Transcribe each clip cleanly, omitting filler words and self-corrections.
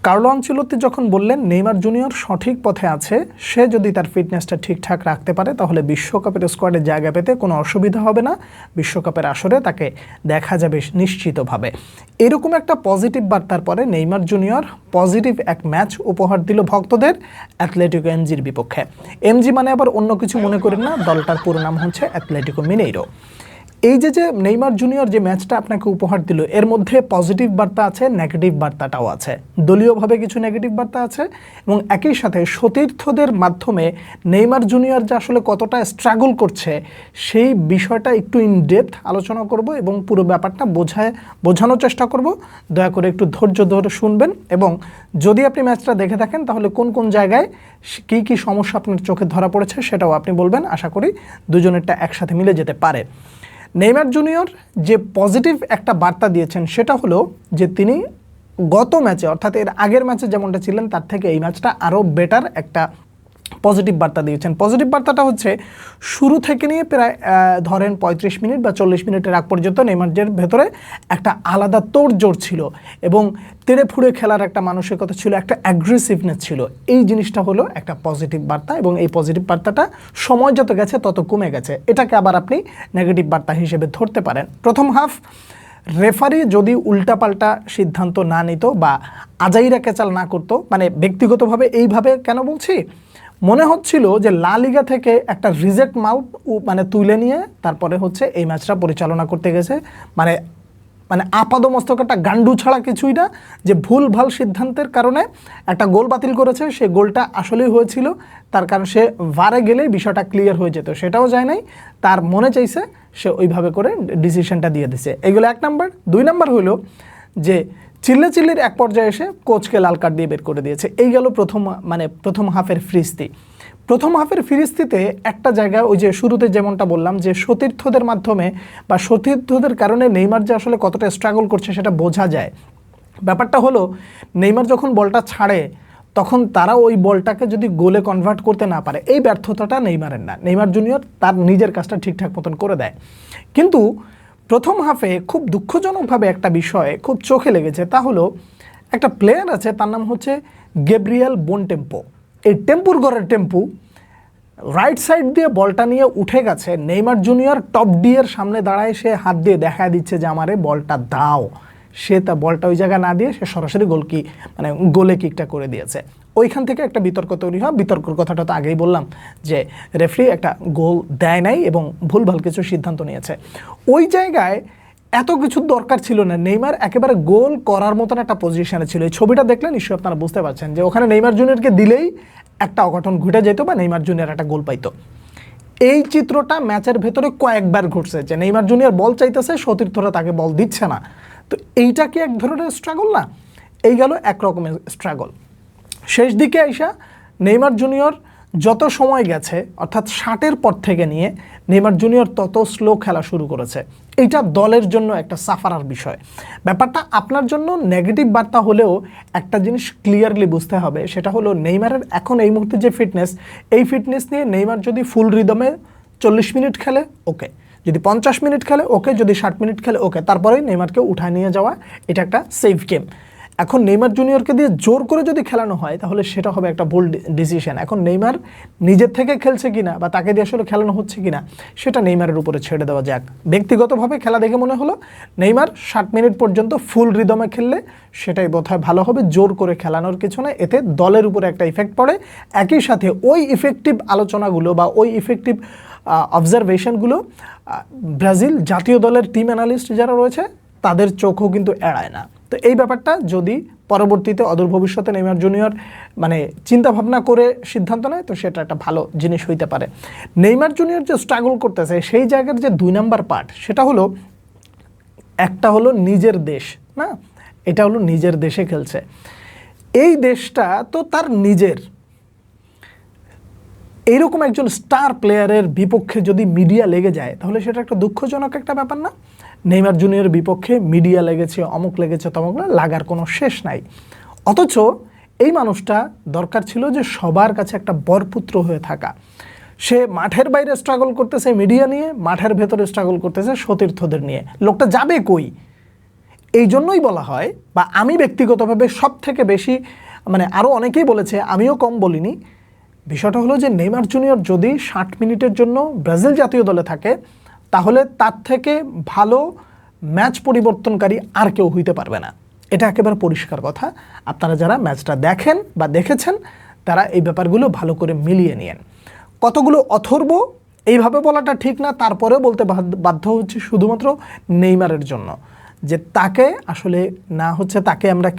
Carlo Ancelotti যখন বললেন Neymar junior সঠিক পথে আছে, সে যদি তার ফিটনেসটা ঠিকঠাক রাখতে পারে তাহলে বিশ্বকাপের স্কোয়াডে জায়গা পেতে কোনো অসুবিধা হবে না, বিশ্বকাপের আসরে তাকে দেখা যাবে নিশ্চিতভাবে। এরকম একটা পজিটিভ বার্তার পরে নেইমার জুনিয়র পজিটিভ এক ম্যাচ উপহার দিল ভক্তদের অ্যাথলেটিকো এমজির বিপক্ষে। এমজি মানে আবার অন্য কিছু মনে করেন না, দলটার পুরো নাম হচ্ছে অ্যাথলেটিকো মিনেইরো। এই যে নেইমার জুনিয়র যে ম্যাচটা আপনাকে উপহার দিল, এর মধ্যে পজিটিভ বার্তা আছে, নেগেটিভ বার্তাটাও আছে, দলীয়ভাবে কিছু নেগেটিভ বার্তা আছে, এবং একই সাথে সতীর্থদের মাধ্যমে নেইমার জুনিয়র যে আসলে কতটা স্ট্রাগল করছে সেই বিষয়টা একটু ইন ডেপথ আলোচনা করব এবং পুরো ব্যাপারটা বোঝানোর চেষ্টা করব। দয়া করে একটু ধৈর্য ধরে শুনবেন, এবং যদি আপনি ম্যাচটা দেখে থাকেন তাহলে কোন কোন জায়গায় কী সমস্যা আপনার চোখে ধরা পড়েছে সেটাও আপনি বলবেন। আশা করি দুজনেরটা একসাথে মিলে যেতে পারে। নেইমার জুনিয়র যে পজিটিভ একটা বার্তা দিয়েছেন সেটা হলো যে তিনি গত ম্যাচে অর্থাৎ এর আগের ম্যাচে যেমনটা ছিলেন তার থেকে এই ম্যাচটা আরও বেটার একটা পজিটিভ বার্তা দিয়েছেন। পজিটিভ বার্তাটা হচ্ছে শুরু থেকে নিয়ে প্রায় ধরেন 35 মিনিট বা 40 মিনিটের আগ পর্যন্ত নেইমারের ভেতরে একটা আলাদা তোড়জোড় ছিল এবং তেড়ে ফুড়ে খেলার একটা মানসিকতা ছিল, একটা অ্যাগ্রেসিভনেস ছিল। এই জিনিসটা হলো একটা পজিটিভ বার্তা, এবং এই পজিটিভ বার্তাটা সময় যত গেছে তত কমে গেছে। এটাকে আবার আপনি নেগেটিভ বার্তা হিসেবে ধরতে পারেন। প্রথম হাফ রেফারি যদি উল্টাপাল্টা সিদ্ধান্ত না নিত বা আজাইরা কেচাল না করতো, মানে ব্যক্তিগতভাবে এইভাবে কেন বলছি, মনে হচ্ছিল যে লা লিগা থেকে একটা রিজেক্ট মাল মানে তুলে নিয়ে তারপরে হচ্ছে এই ম্যাচটা পরিচালনা করতে গেছে। মানে আপাদমস্তক একটা গান্ডু ছাড়া কিছুই না, যে ভুল ভাল সিদ্ধান্তের কারণে একটা গোল বাতিল করেছে, সে গোলটা আসলেই হয়েছিল, তার কারণ সে ভারে গেলেই বিষয়টা ক্লিয়ার হয়ে যেত, সেটাও যায় নাই, তার মনে চাইছে সে ওইভাবে করে ডিসিশনটা দিয়ে দিছে। এগুলো 1 নাম্বার। 2 নাম্বার হলো যে চিল্লির এক পর্যায়ে এসে কোচকে লাল কার্ড দিয়ে বের করে দিয়েছে। এই গেল প্রথম হাফের ফ্রিস্তি। প্রথম হাফের ফিরিস্তিতে একটা জায়গায় ওই যে শুরুতে যেমনটা বললাম যে সতীর্থদের মাধ্যমে বা সতীর্থদের কারণে নেইমার যে আসলে কতটা স্ট্রাগল করছে সেটা বোঝা যায়। ব্যাপারটা হলো নেইমার যখন বলটা ছাড়ে তখন তারা ওই বলটাকে যদি গোলে কনভার্ট করতে না পারে, এই ব্যর্থতাটা নেইমারের না, নেইমার জুনিয়র তার নিজের কাজটা ঠিকঠাক মতন করে দেয়। কিন্তু প্রথম হাফে খুব দুঃখজনকভাবে একটা বিষয় খুব চোখে লেগেছে, তা হলো একটা প্লেয়ার আছে তার নাম হচ্ছে গ্যাব্রিয়েল বোনটেম্পো। এই টেম্পুর ঘরের টেম্পু রাইট সাইড দিয়ে বলটা নিয়ে উঠে গেছে, নেইমার জুনিয়র টপ ডি এর সামনে দাঁড়ায়, সে হাত দিয়ে দেখা দিচ্ছে যে আমারে বলটা দাও, সে তা বলটা ওই জায়গায় না দিয়ে সে সরাসরি গোলে কিকটা করে দিয়েছে। ওইখান থেকে একটা বিতর্ক তৈরি হয়। বিতর্কের কথাটা তো আগেই বললাম যে রেফারি একটা গোল দেয় নাই এবং ভুলভাল কিছু সিদ্ধান্ত নিয়েছে। ওই জায়গায় এত কিছুর দরকার ছিল না, নেইমার একেবারে গোল করার মতন একটা পজিশনে ছিল। এই ছবিটা দেখলে নিশ্চয়ই আপনারা বুঝতে পারছেন যে ওখানে নেইমার জুনিয়রকে দিলেই একটা অঘটন ঘটে যেত বা নেইমার জুনিয়র একটা গোল পাইতো। এই চিত্রটা ম্যাচের ভেতরে কয়েকবার ঘটছে যে নেইমার জুনিয়র বল চাইতেছে, সতীর্থরা তাকে বল দিচ্ছে না। তো এইটা কি এক ধরনের স্ট্রাগল না? এই গেল এক রকমের স্ট্রাগল। শেষ দিকে আইসা নেইমার জুনিয়র যত সময় গেছে অর্থাৎ 60-এর পর থেকে নিয়ে নেইমার জুনিয়র তত স্লো খেলা শুরু করেছে। এইটা দলের জন্য একটা সাফারার বিষয়। ব্যাপারটা আপনার জন্য নেগেটিভ বার্তা হলেও একটা জিনিস ক্লিয়ারলি বুঝতে হবে, সেটা হলো নেইমারের এখন এই মুহূর্তে যে ফিটনেস, এই ফিটনেস নিয়ে নেইমার যদি ফুল রিদমে 40 মিনিট খেলে ওকে, যদি 50 মিনিট খেলে ওকে, যদি 60 মিনিট খেলে ওকে, তারপরেই নেইমারকে উঠায় নিয়ে যাওয়া এটা একটা সেফ গেম। এখন নেইমার জুনিয়রকে দিয়ে জোর করে যদি খেলানো হয় তাহলে সেটা হবে একটা ভুল ডিসিশন। এখন নেইমার নিজের থেকে খেলছে কিনা বা তাকে দিয়ে আসলে খেলানো হচ্ছে কিনা সেটা নেইমারের উপরে ছেড়ে দেওয়া যাক। ব্যক্তিগতভাবে খেলা দেখে মনে হলো নেইমার 60 মিনিট পর্যন্ত ফুল রিদমে খেললে সেটাই বোধহয় ভালো হবে, জোর করে খেলানোর কিছু না, এতে দলের উপরে একটা ইফেক্ট পড়ে। একই সাথে ওই ইফেক্টিভ আলোচনাগুলো বা ওই ইফেক্টিভ অবজারভেশনগুলো ব্রাজিল জাতীয় দলের টিম অ্যানালিস্ট যারা রয়েছে তাদের চোখও কিন্তু এড়ায় না। তো এই ব্যাপারটা যদি পরবর্তীতে অদূর ভবিষ্যতে নেইমার জুনিয়র চিন্তা ভাবনা করে সিদ্ধান্ত নেয় তো সেটা একটা ভালো জিনিস হইতে পারে। নেইমার জুনিয়র যে স্ট্রাগল করতেছে সেই জায়গার যে 2 নাম্বার পার্ট, সেটা হলো একটা হলো নিজের দেশ, না এটা হলো নিজের দেশে খেলছে, এই দেশটা তো তার নিজের। এইরকম একজন স্টার প্লেয়ারের বিপক্ষে যদি মিডিয়া লেগে যায় তাহলে সেটা একটা দুঃখজনক একটা ব্যাপার না? নেইমার জুনিয়রের বিপক্ষে মিডিয়া লেগেছে, অমুক লেগেছে, তমুক, লাগার কোনো শেষ নাই। অথচ এই মানুষটা দরকার ছিল যে সবার কাছে একটা বরপুত্র হয়ে থাকা। সে মাঠের বাইরে স্ট্রাগল করতেছে মিডিয়া নিয়ে, মাঠের ভেতরে স্ট্রাগল করতেছে সতীর্থদের নিয়ে। লোকটা যাবে কই? এই জন্যই বলা হয়, বা আমি ব্যক্তিগতভাবে সব থেকে বেশি, মানে আরও অনেকেই বলেছে, আমিও কম বলিনি, বিষয়টা হলো যে নেইমার জুনিয়র যদি 60 মিনিটের জন্য ব্রাজিল জাতীয় দলে থাকে তাহলে তার থেকে ভালো ম্যাচ পরিবর্তনকারী আর কেউ হইতে পারবে না। এটা একেবারে পরিষ্কার কথা। আপনারা যারা ম্যাচটা দেখেন বা দেখেছেন তারা এই ব্যাপারগুলো ভালো করে মিলিয়ে নিয়েন। কতগুলো অথর্ব এইভাবে বলাটা ঠিক না, তারপরেও বলতে বাধ্য হচ্ছে শুধুমাত্র নেইমারের জন্য, যে তাকে আসলে না হচ্ছে তাকে আমরা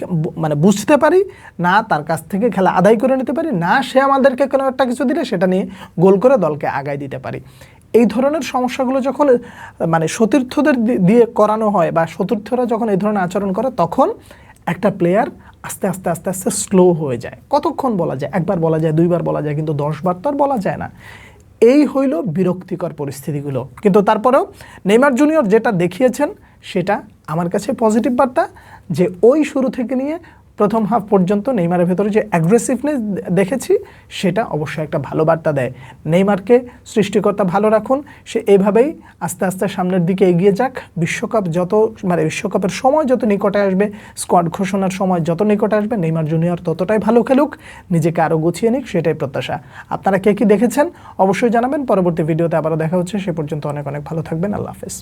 মানে বুঝতে পারি না, তার কাছ থেকে খেলা আদায় করে নিতে পারি না, সে আমাদেরকে কোনো একটা কিছু দিলে সেটা নিয়ে গোল করে দলকে আগায় দিতে পারি। এই ধরনের সমস্যাগুলো যখন মানে সতীর্থদের দিয়ে করানো হয় বা সতীর্থরা যখন এই ধরনের আচরণ করে তখন একটা প্লেয়ার আস্তে আস্তে আস্তে আস্তে স্লো হয়ে যায়। কতক্ষণ বলা যায়? একবার বলা যায়, দুইবার বলা যায়, কিন্তু 10 বার তো আর বলা যায় না। এই হইল বিরক্তিকর পরিস্থিতিগুলো। কিন্তু তারপরেও নেইমার জুনিয়র যেটা দেখিয়েছেন সেটা আমার কাছে পজিটিভ বার্তা, যে ওই শুরু থেকে নিয়ে প্রথম হাফ পর্যন্ত নেইমারের ভেতরে যে অ্যাগ্রেসিভনেস দেখেছি সেটা অবশ্যই একটা ভালো বার্তা দেয়। নেইমারকে সৃষ্টিকর্তা ভালো রাখুন, সে এইভাবেই আস্তে আস্তে সামনের দিকে এগিয়ে যাক। বিশ্বকাপ যত মানে বিশ্বকাপের সময় যত নিকটে আসবে, স্কোয়াড ঘোষণার সময় যত নিকটে আসবে, নেইমার জুনিয়র ততটাই ভালো খেলুক, নিজেকে আরও গুছিয়ে নিক, সেটাই প্রত্যাশা। আপনারা কে কী দেখেছেন অবশ্যই জানাবেন। পরবর্তী ভিডিওতে আবারও দেখা হচ্ছে, সে পর্যন্ত অনেক অনেক ভালো থাকবেন। আল্লাহ হাফেজ।